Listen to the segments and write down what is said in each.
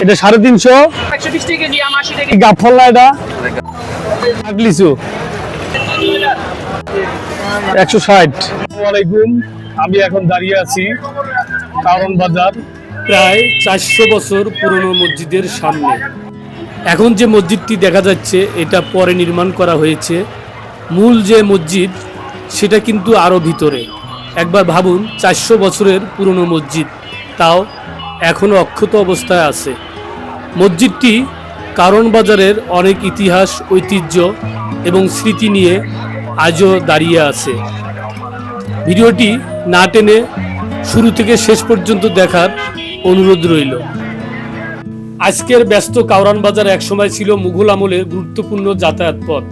এটা 350, 120 টাকা কেজি, 80 টাকা গাফল না এটা লিচু 160। আসসালামু আলাইকুম, আমি এখন দাঁড়িয়ে আছি কারণ বাজার প্রায় 400 বছর পুরনো মসজিদের সামনে। এখন যে মসজিদটি দেখা যাচ্ছে এটা পরে নির্মাণ করা হয়েছে। মূল যে মসজিদ সেটা কিন্তু আরও ভিতরে। একবার ভাবুন, 400 বছরের পুরনো মসজিদ, তাও এখনও অক্ষত অবস্থায় আছে। মসজিদটি কারণ বাজারের অনেক ইতিহাস, ঐতিহ্য এবং স্মৃতি নিয়ে আজও দাঁড়িয়ে আছে। ভিডিওটি না টেনে শুরু থেকে শেষ পর্যন্ত দেখার অনুরোধ রইল। আজকের ব্যস্ত কারওয়ান বাজার একসময় ছিল মুঘল আমলের গুরুত্বপূর্ণ যাতায়াত পথ।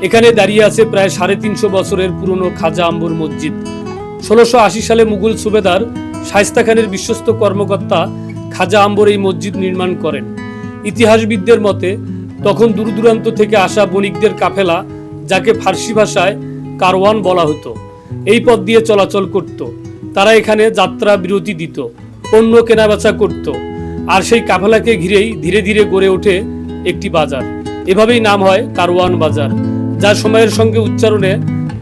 এখানে দাঁড়িয়ে আছে প্রায় 350 বছরের পুরনো খাজা আম্বর মসজিদ। 1680 সালে মুঘল সুবেদার শায়েস্তা খানের বিশ্বস্ত কর্মকর্তা খাজা আম্বর এই মসজিদ নির্মাণ করেন। ইতিহাসবিদদের মতে তখন দূর দূরান্ত থেকে আসা বণিকদের কাফেলা, যাকে ফার্সি ভাষায় কারওয়ান বলা হতো, এই পথ দিয়ে চলাচল করত। তারা এখানে যাত্রা বিরতি দিত, পণ্য কেনাবেচা করত, আর সেই কাফেলাকে ঘিরেই ধীরে ধীরে গড়ে ওঠে একটি বাজার। এভাবেই নাম হয় কারওয়ান বাজার, যা সময়ের সঙ্গে উচ্চারণে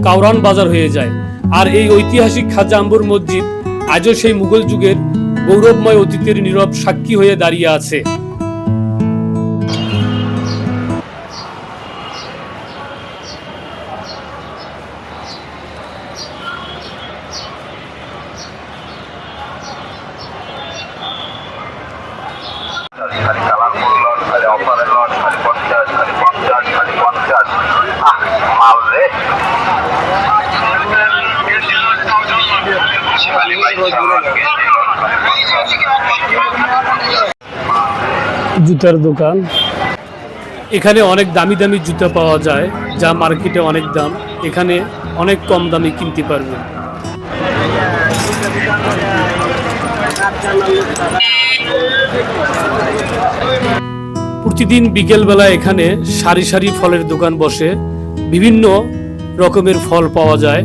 কাওরান বাজার হয়ে যায়। আর এই ঐতিহাসিক খাজা আম্বর মসজিদ আজও সেই মুঘল যুগের গৌরবময় অতীতের নীরব সাক্ষী হয়ে দাঁড়িয়ে আছে। জুতার দোকান, এখানে অনেক দামি দামি জুতা পাওয়া যায়, যা মার্কেটে অনেক দাম। এখানে অনেক কম দামে কিনতে পারবেন। প্রতিদিন বিকেলবেলা এখানে সারি সারি ফলের দোকান বসে, বিভিন্ন রকমের ফল পাওয়া যায়।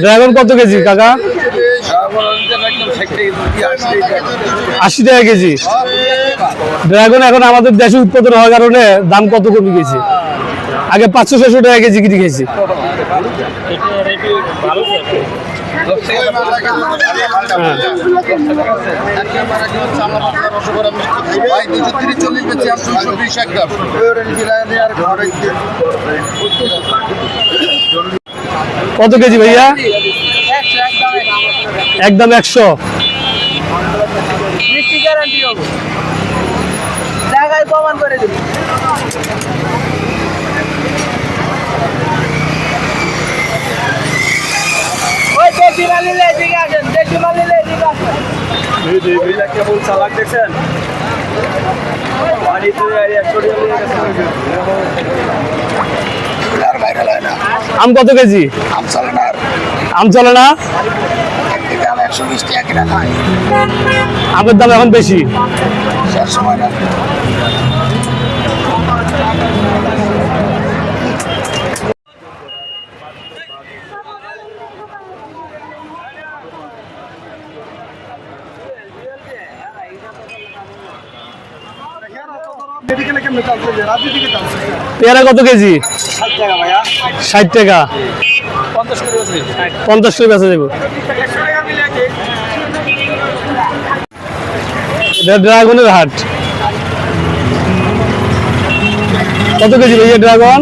ড্রাগন কত কেজি কাকা? 80 টাকা কেজি। ড্রাগন এখন আমাদের দেশে উৎপাদন হওয়ার কারণে দাম কত কমে গেছে। আগে 500-600 টাকা কেজি কিনে খেয়েছি। কত কেজি ভাইয়া? একদম 100। প্রমাণ করে দিন। কেমন চালাক দেখছেন? আম কত কেজি? আম চলে না। আমের দাম এখন বেশি। পেয়ারা কত কেজি? 60 টাকা। 50 করে বেচা যাবে। ড্রাগনের হাট। কত কেজি ভাইয়া ড্রাগন?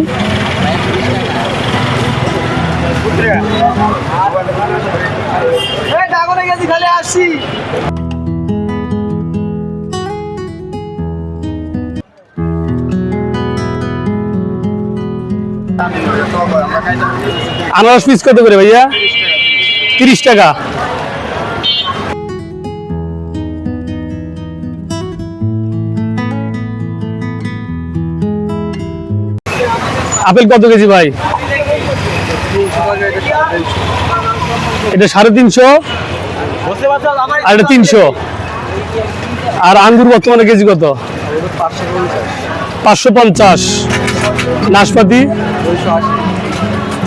আনারস পিস কত করে ভাইয়া? 30 টাকা। আপেল কত কেজি ভাই? এটা 350। আর এটা 300। আর আঙ্গুর বর্তমানে কেজি কত? 550। নাশপাতি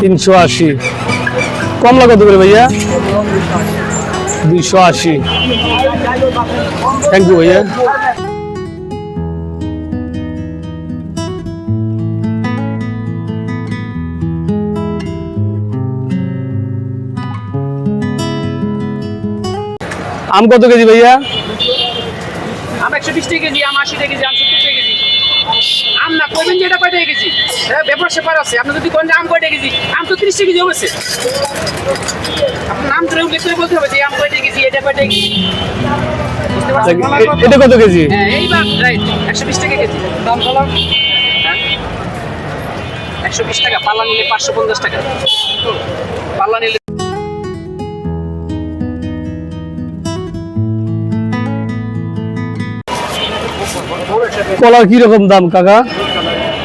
380। কমলা কত করে ভাইয়া? 280। থ্যাংক ইউ ভাইয়া। আম কত কেজি ভাইয়া? আম 120 টাকা কেজি, আম 80 টাকা কেজি, আম 70 টাকা কেজি। আম না কইবেন যে এটা কয় টাকা কেজি? ব্যাপার সেপার আছে। আপনি যদি কোন আম কয় টাকা কেজি? আম তো 30 টাকা কেজি হয়েছে। আপনার নাম ধরে উল্লেখ করে বলতে হবে যে আম কয় টাকা কেজি, এটা কয় টাকা কেজি। বুঝতে পারছেন? এটা কত কেজি? হ্যাঁ, এইবার রাইট 120 টাকা কেজি। দাম বললাম 120 টাকা, পাল্লা নিলে 550 টাকা। পাল্লা নিলে কলার কি রকম দাম কাকা?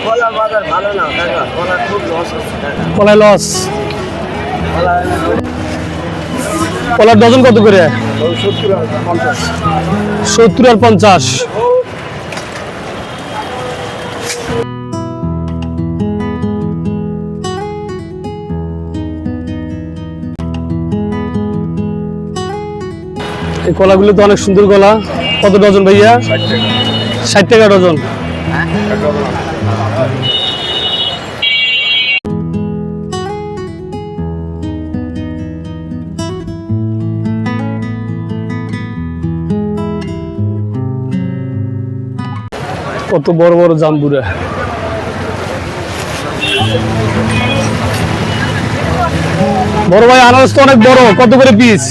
কলার বাজার ভালো না কাকা, কলার খুব লস হচ্ছে কাকা। কলায় লস। কলার ডজন কত করে? 70 আর 50। 70 আর 50। এই কলাগুলো তো অনেক সুন্দর কলা। কত ডজন ভাইয়া? 60 টাকা ডজন। কত বড় বড় জাম্বুরা। বড় ভাই আনারস তো অনেক বড়, কত করে পিস?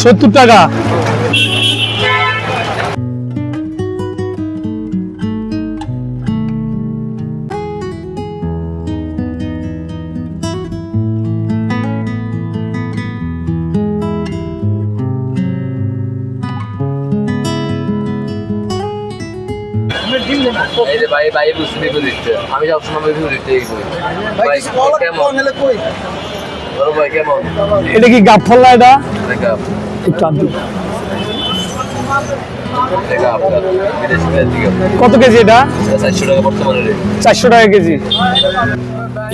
70 টাকা। এই যে ভাই ভাই বুঝতে দিচ্ছে আমি সবসময় বুঝতে দিতে ভাই কেমন বড় ভাই কেমন এটা কি গাব ফল না? এটা দেখা একটু আনতে। দেখা আপনার বিদেশি থেকে কত কেজি এটা? 400 টাকা বর্তমানে রেট 400 টাকা কেজি।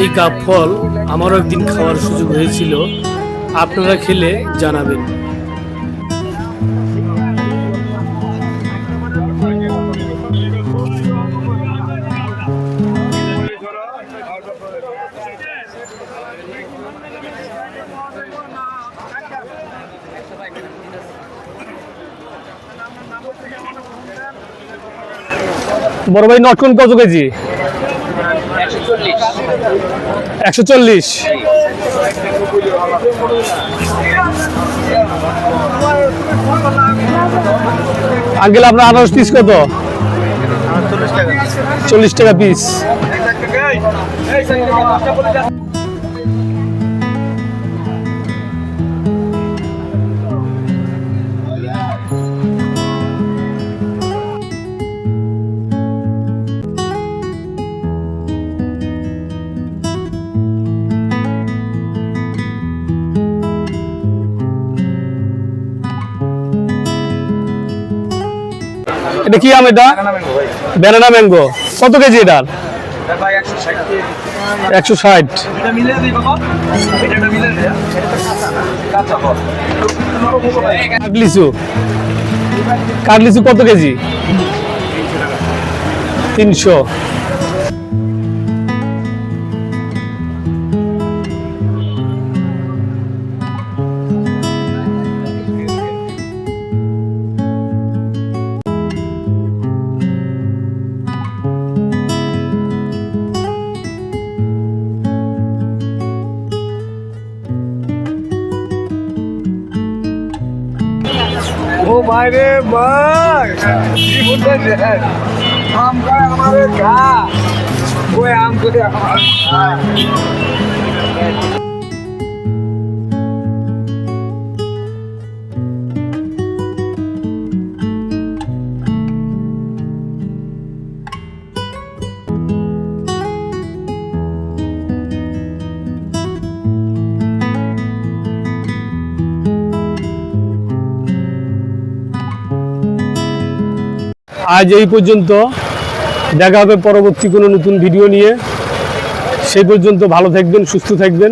এই গাব ফল আমারও একদিন খাওয়ার সুযোগ হয়েছিল, আপনারা খেলে জানাবেন। বড় ভাই নটকন কত কেজি? 140। আঙ্কেল আপনার আনারস পিস কত? 40 টাকা পিস। এটা কি আম? এটা ব্যানানা ম্যাঙ্গো। কত কেজি এটা? 160। কাঠলিচু, কাঠলিচু কত কেজি? 300। ও মাইরে ভাই কি বলতে আম গায় আমারে গা ওই আম করে আমার আজ এই পর্যন্ত, দেখা হবে পরবর্তী কোনো নতুন ভিডিও নিয়ে। সেই পর্যন্ত ভালো থাকবেন, সুস্থ থাকবেন।